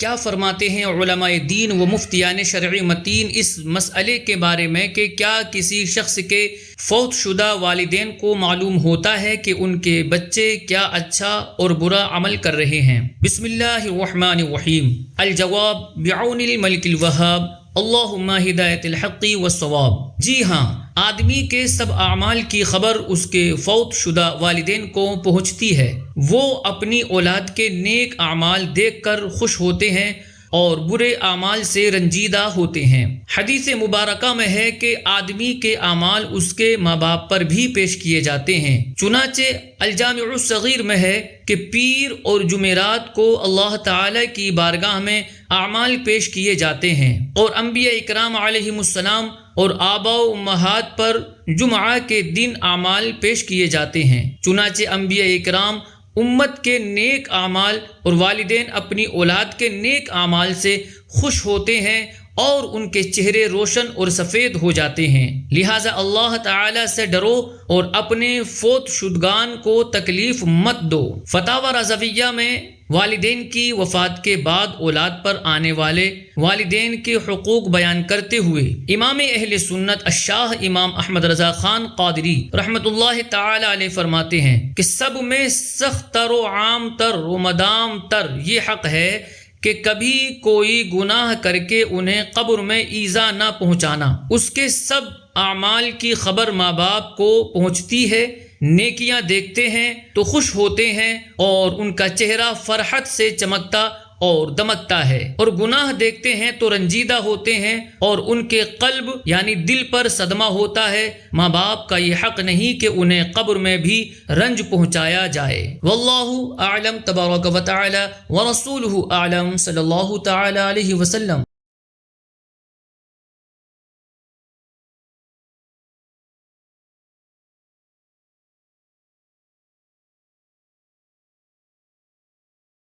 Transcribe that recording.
کیا فرماتے ہیں علماء دین و مفتیان شرعی متین اس مسئلے کے بارے میں کہ کیا کسی شخص کے فوت شدہ والدین کو معلوم ہوتا ہے کہ ان کے بچے کیا اچھا اور برا عمل کر رہے ہیں؟ بسم اللہ الرحمن الرحیم۔ الجواب بعون الملک الوہاب، اللہم ہدایت الحق والصواب۔ جی ہاں، آدمی کے سب اعمال کی خبر اس کے فوت شدہ والدین کو پہنچتی ہے۔ وہ اپنی اولاد کے نیک اعمال دیکھ کر خوش ہوتے ہیں اور برے اعمال سے رنجیدہ ہوتے ہیں۔ حدیث مبارکہ میں ہے کہ آدمی کے اعمال اس کے ماں باپ پر بھی پیش کیے جاتے ہیں۔ چنانچہ الجامع الصغیر میں ہے کہ پیر اور جمعرات کو اللہ تعالی کی بارگاہ میں اعمال پیش کیے جاتے ہیں، اور انبیاء اکرام علیہم السلام اور آباء و امہات پر جمعہ کے دن اعمال پیش کیے جاتے ہیں۔ چنانچہ انبیاء اکرام امت کے نیک اعمال اور والدین اپنی اولاد کے نیک اعمال سے خوش ہوتے ہیں اور ان کے چہرے روشن اور سفید ہو جاتے ہیں۔ لہٰذا اللہ تعالی سے ڈرو اور اپنے فوت شدگان کو تکلیف مت دو۔ فتاوی رضویہ میں والدین کی وفات کے بعد اولاد پر آنے والے والدین کے حقوق بیان کرتے ہوئے امام اہل سنت الشاہ امام احمد رضا خان قادری رحمۃ اللہ تعالی علیہ فرماتے ہیں کہ سب میں سخت تر و عام تر و مدام تر یہ حق ہے کہ کبھی کوئی گناہ کر کے انہیں قبر میں ایذا نہ پہنچانا۔ اس کے سب اعمال کی خبر ماں باپ کو پہنچتی ہے، نیکیاں دیکھتے ہیں تو خوش ہوتے ہیں اور ان کا چہرہ فرحت سے چمکتا اور دمکتا ہے، اور گناہ دیکھتے ہیں تو رنجیدہ ہوتے ہیں اور ان کے قلب یعنی دل پر صدمہ ہوتا ہے۔ ماں باپ کا یہ حق نہیں کہ انہیں قبر میں بھی رنج پہنچایا جائے۔ واللہ اعلم تبارک و تعالی ورسولہ اعلم، صلی اللہ تعالی علیہ وسلم۔